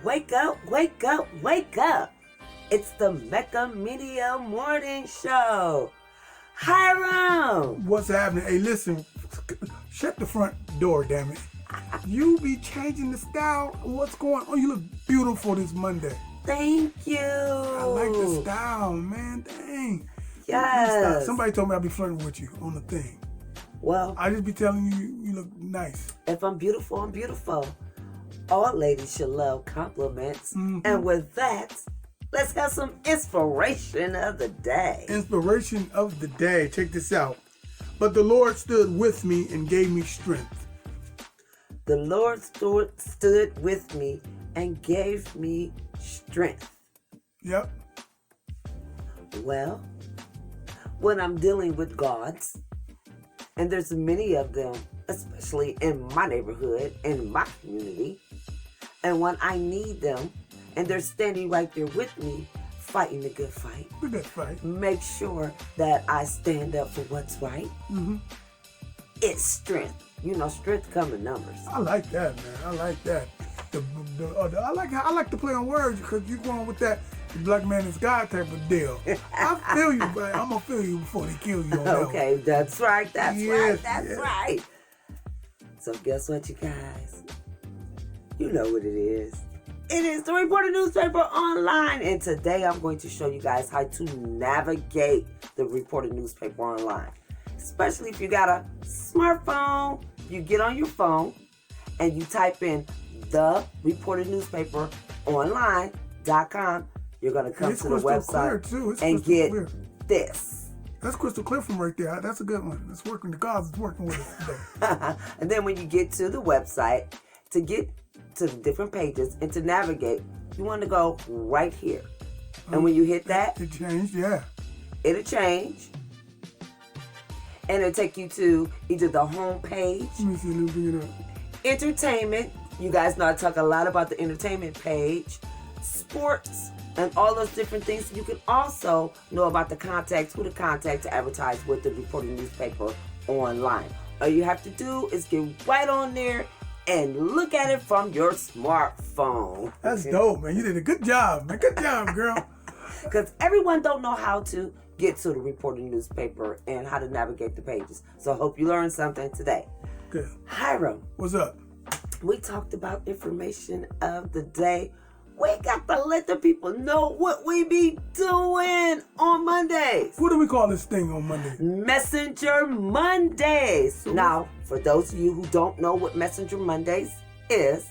Wake up, wake up, wake up. It's the Mecca Media Morning Show. Hiram! What's happening? Hey, listen, shut the front door, damn it. You be changing the style. What's going on? You look beautiful this Monday. Thank you. I like the style, man. Dang. Yes. Somebody told me I'd be flirting with you on the thing. Well, I just be telling you, you look nice. if I'm beautiful, I'm beautiful. All ladies should love compliments. Mm-hmm. And with that, let's have some inspiration of the day. Inspiration of the day. Check this out. But the Lord stood with me and gave me strength. The Lord stood with me and gave me strength. Yep. Well, when I'm dealing with gods, and there's many of them, especially in my neighborhood, in my community, and when I need them, and they're standing right there with me, fighting the good fight. The good fight. Make sure that I stand up for what's right. Mm-hmm. It's strength. You know, strength comes in numbers. I like that, man. I like that. I like to play on words because you're going with that black man is God type of deal. I feel you, but I'm gonna feel you before they kill you on that Okay, one. that's right. That's Yes, right. That's yes. right. So guess what, you guys? You know what it is. It is the Reporter newspaper online, and today I'm going to show you guys how to navigate the Reporter newspaper online. Especially if you got a smartphone, you get on your phone and you type in the Reporter newspaper online.com. You're going to come It's to the crystal clear, website too. It's and crystal get clear. this. That's crystal clear from right there. That's a good one. It's working. The gods is working with us today. And then when you get to the website, to get to the different pages and to navigate, you want to go right here. And when you hit that, It changed, yeah. it'll change. And it'll take you to either the home page, Let me see. Let me bring it up. entertainment. You guys know I talk a lot about the entertainment page, sports, and all those different things. You can also know about the contacts, who to contact to advertise with the Reporter newspaper online. All you have to do is get right on there and look at it from your smartphone. That's dope, man. You did a good job, man. Good job, girl. Because everyone don't know how to get to the Reporter newspaper and how to navigate the pages. So I hope you learned something today. Good. Hiram, What's up? we talked about information of the day. We got to let the people know what we be doing on Mondays. What do we call this thing on Monday? Messenger Mondays. Now, for those of you who don't know what Messenger Mondays is,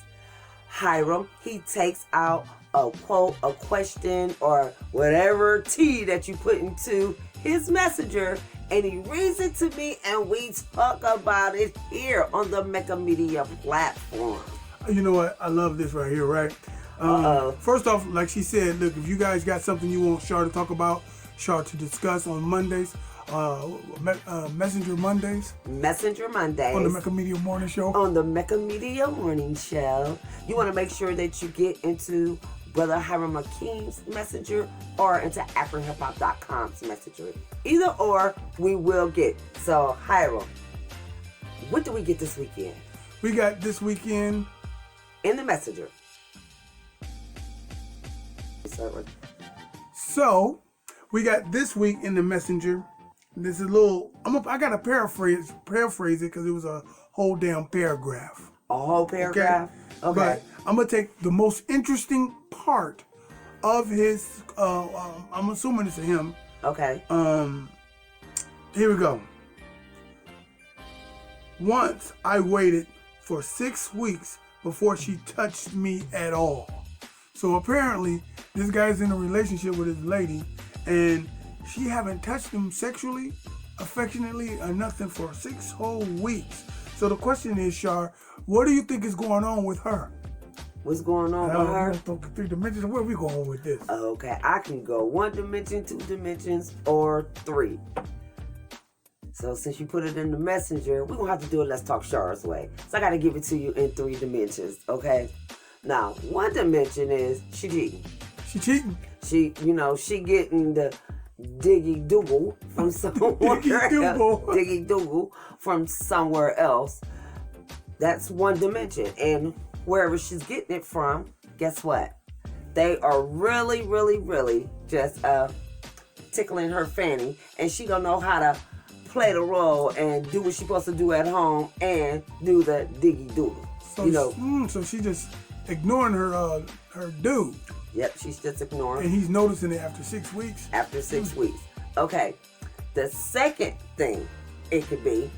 Hiram, he takes out a quote, a question, or whatever tea that you put into his messenger, and he reads it to me, and we talk about it here on the Mecca Media platform. You know what? I love this right here, right? First off, like she said, look, if you guys got something you want Char to talk about, Char to discuss on Mondays, Messenger Mondays. Messenger Mondays. On the Mecca Media Morning Show. On the Mecca Media Morning Show. You want to make sure that you get into Brother Hiram Akeem's messenger or into AfroHipHop.com's messenger. Either or, we will get. So, Hiram, what do we get this weekend? We got this weekend. In the messenger. So, we got this week in the messenger. This is a little, I got to paraphrase it because it was a whole damn paragraph. A whole paragraph? Okay. But I'm going to take the most interesting part of his, I'm assuming it's a him. Okay. Here we go. Once I waited for 6 weeks before she touched me at all. So apparently, this guy's in a relationship with his lady, and she haven't touched him sexually, affectionately, or nothing for 6 whole weeks. So the question is, Char, what do you think is going on with her? What's going on with her? 3 dimensions. Where are we going with this? Okay, I can go 1 dimension, 2 dimensions, or 3. So since you put it in the messenger, we're going to have to do it Let's Talk Char's way. So I got to give it to you in 3 dimensions, okay? Now, 1 dimension is she cheating. She cheating. She getting the diggy doogle from somewhere Diggy doogle from somewhere else. That's 1 dimension. And wherever she's getting it from guess what? They are really, really, really just tickling her fanny, and she don't know how to play the role and do what she's supposed to do at home and do the diggy doodle. So, so she just ignoring her dude. Yep, she's just ignoring. And he's noticing it after 6 weeks. After 6 weeks. Okay. The second thing it could be,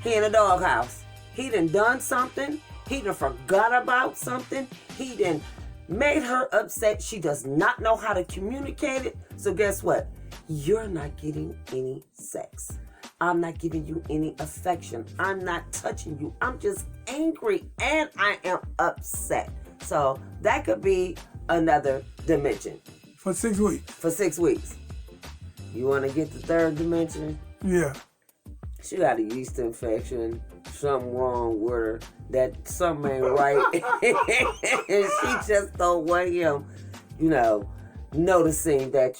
he in a doghouse. He done something. He done forgot about something. He done made her upset. She does not know how to communicate it. So guess what? You're not getting any sex. I'm not giving you any affection. I'm not touching you. I'm just angry and I am upset. So that could be another dimension. For 6 weeks. For 6 weeks. You want to get the third dimension? Yeah. She got a yeast infection. Something wrong with her. That something ain't right. And she just don't want him, noticing that,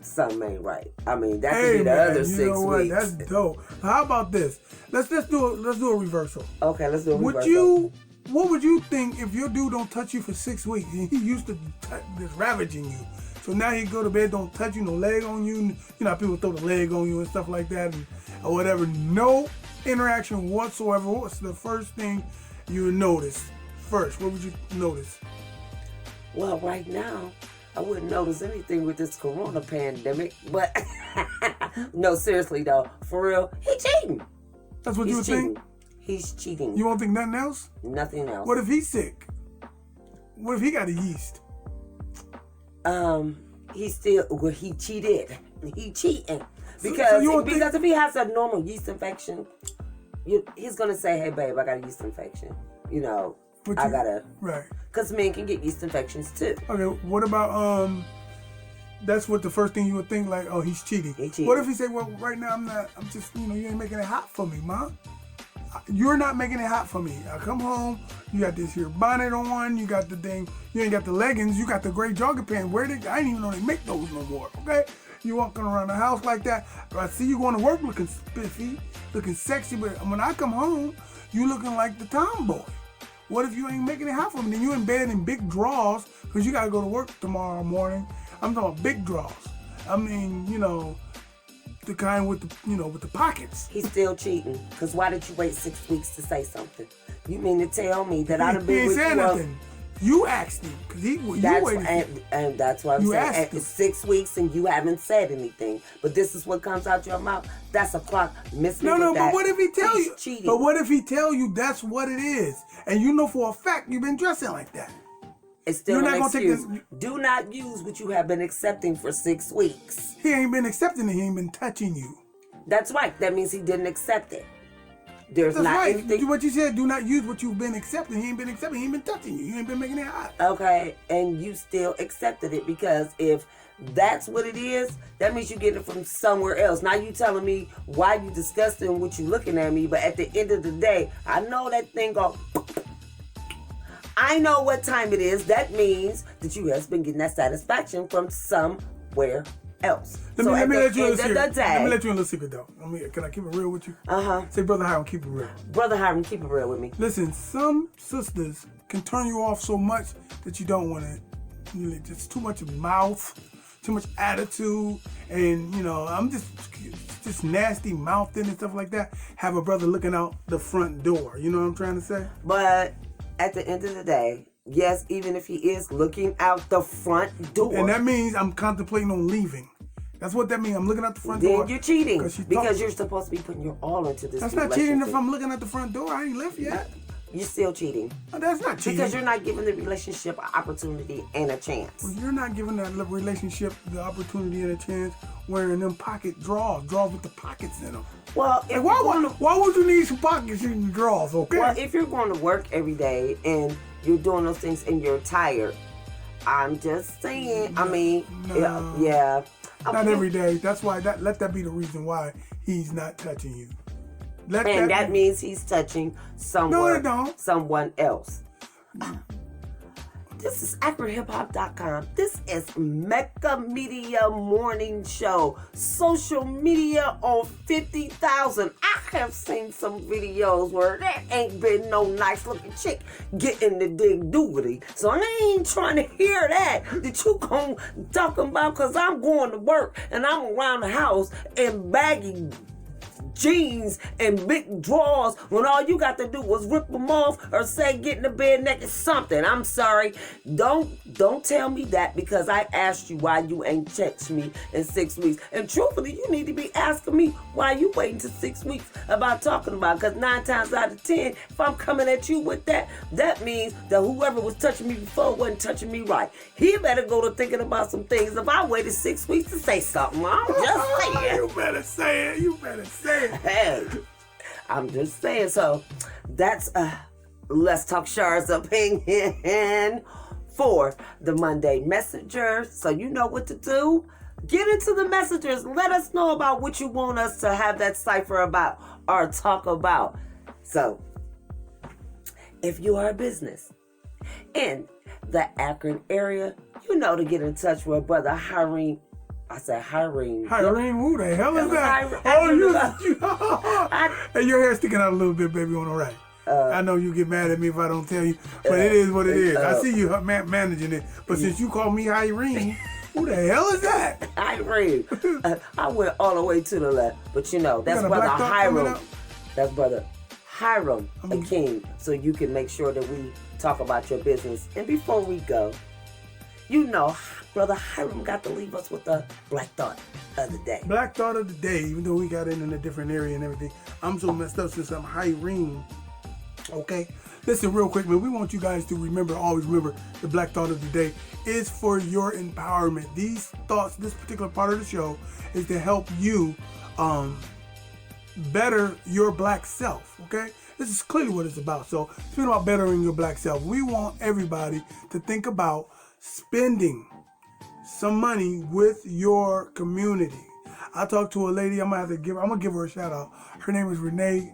something ain't right. I mean, that could be the other 6 weeks. You know what? That's dope. How about this? Let's do a reversal. Okay, let's do a reversal. What would you think if your dude don't touch you for 6 weeks and he used to just ravaging you? So now he go to bed, don't touch you, no leg on you. You know how people throw the leg on you and stuff like that or whatever. No interaction whatsoever. What's the first thing you would notice? First, what would you notice? Well, right now, I wouldn't notice anything with this corona pandemic, but no, seriously though, for real, he cheating. That's what you would think? He's cheating. You won't think nothing else? Nothing else. What if he's sick? What if he got a yeast? He cheated. He cheating. Because if he has a normal yeast infection, he's going to say, hey, babe, I got a yeast infection. Right. Because men can get yeast infections too. Okay, what about, that's what the first thing you would think, like, oh, he's cheating. He cheating. What if he say, well, right now I'm just, you ain't making it hot for me, ma. You're not making it hot for me. I come home, you got this here bonnet on, you got the thing, you ain't got the leggings, you got the gray jogging pants. I didn't even know they make those no more, okay? You walking around the house like that. I see you going to work looking spiffy, looking sexy, but when I come home, you looking like the tomboy. What if you ain't making it hot for me? Then you in bed in big drawers, because you got to go to work tomorrow morning. I'm talking about big drawers. I mean, the kind with the pockets. He's still cheating. Because why did you wait 6 weeks to say something? You mean to tell me that I'd have been with you? He ain't said nothing. You asked him. Because you waited. And that's what I'm saying. It's 6 weeks and you haven't said anything. But this is what comes out your mouth. That's a clock missing. No, but what if he tell you? Cheating. But what if he tell you that's what it is? And you know for a fact you've been dressing like that. It's still an excuse. Do not use what you have been accepting for 6 weeks. He ain't been accepting it. He ain't been touching you. That's right. That means he didn't accept it. That's right. anything. What you said, do not use what you've been accepting. He ain't been accepting. He ain't been touching you. You ain't been making it hot. Okay, and you still accepted it because if that's what it is, that means you get it from somewhere else. Now you telling me why you disgusting what you looking at me, but at the end of the day, I know that thing go. I know what time it is. That means that you has been getting that satisfaction from somewhere else. Let me let you in a little secret though. Can I keep it real with you? Say, Brother Hiram, keep it real. Brother Hiram, keep it real with me. Listen, some sisters can turn you off so much that you don't want to. Just too much mouth, too much attitude, and I'm just nasty mouthing and stuff like that. Have a brother looking out the front door. You know what I'm trying to say? But at the end of the day, yes, even if he is looking out the front door. And that means I'm contemplating on leaving. That's what that means. I'm looking out the front door. Then you're cheating. Because you're supposed to be putting your all into this relationship. That's not cheating if I'm looking at the front door. I ain't left yet. You're still cheating. No, that's not cheating. Because you're not giving the relationship an opportunity and a chance. Well, you're not giving that relationship the opportunity and a chance wearing them pocket drawers with the pockets in them. Well, why would you need some pockets in your drawers, okay? Well, if you're going to work every day and you're doing those things and you're tired, I'm just saying, yeah. Not every day. That's why, let that be the reason why he's not touching you. That means he's touching someone else. This is AkronHipHop.com. This is Mecca Media Morning Show. Social media on 50,000. I have seen some videos where there ain't been no nice looking chick getting the dig doogity. So I ain't trying to hear that you gon' talking about, cause I'm going to work and I'm around the house in baggy jeans and big drawers when all you got to do was rip them off or say get in the bed naked something. I'm sorry. Don't tell me that, because I asked you why you ain't text me in 6 weeks. And truthfully, you need to be asking me why you waiting till 6 weeks about talking about it. Because 9 times out of 10, if I'm coming at you with that, that means that whoever was touching me before wasn't touching me right. He better go to thinking about some things. If I waited 6 weeks to say something, I'm just saying. You better say it. You better say it. Hey, I'm just saying. So that's Let's Talk Char's opinion for the Monday Messengers. So you know what to do. Get into the messengers. Let us know about what you want us to have that cipher about or talk about. So if you are a business in the Akron area, you know to get in touch with Brother Hirene. I said Hirene. Hirene, who the hell is that? Hey, your hair's sticking out a little bit, baby, on the right. I know you get mad at me if I don't tell you, but it is what it is. I see you managing it, but since you call me Hirene, who the hell is that? Hirene. I went all the way to the left, but you know, that's Brother Hiram. That's Brother Hiram King, so you can make sure that we talk about your business. And before we go, you know, Brother Hiram got to leave us with the Black Thought of the Day. Black Thought of the Day, even though we got in a different area and everything. I'm so messed up since I'm Hirene. Okay? Listen, real quick, man. We want you guys to always remember, the Black Thought of the Day is for your empowerment. These thoughts, this particular part of the show, is to help you better your black self. Okay? This is clearly what it's about. So, speaking about bettering your black self, we want everybody to think about spending some money with your community. I talked to a lady. I'm gonna give her a shout out. Her name is Renee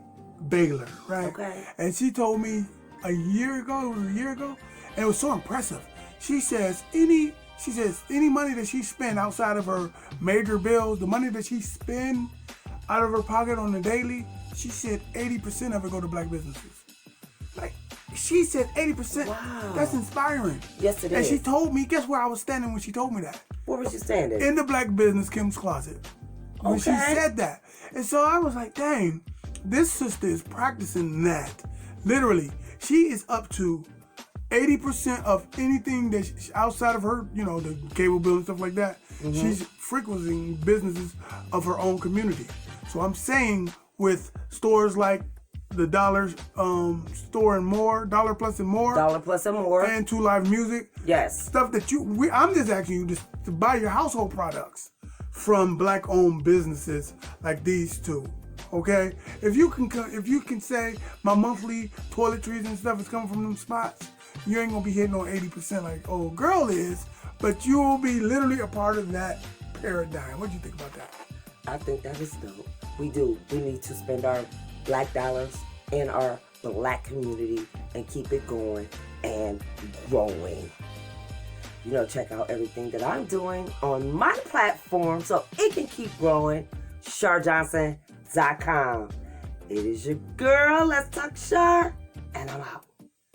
Baylor, right? Okay. And she told me a year ago, and it was so impressive. She says any money that she spent outside of her major bills, the money that she spend out of her pocket on the daily, she said 80% of it go to black businesses. Like, she said 80%. Wow. That's inspiring. Yes, it is. And she told me, guess where I was standing when she told me that? Where was you standing? In the black business Kim's closet. When she said that. And so I was like, dang, this sister is practicing that. Literally, she is up to 80% of anything that outside of her, you know, the cable bill and stuff like that. Mm-hmm. She's frequenting businesses of her own community. So I'm saying with stores like the Dollar Store and More, Dollar Plus and More. Dollar Plus and More. And 2 Live Music. Yes. Stuff that I'm just asking you to buy your household products from black-owned businesses like these two. Okay? If you can say my monthly toiletries and stuff is coming from them spots, you ain't gonna be hitting on 80% like old girl is, but you will be literally a part of that paradigm. What do you think about that? I think that is dope. We need to spend our black dollars in our black community and keep it going and growing. You know, check out everything that I'm doing on my platform so it can keep growing. CharJohnson.com. It is your girl, Let's Talk Char, and I'm out.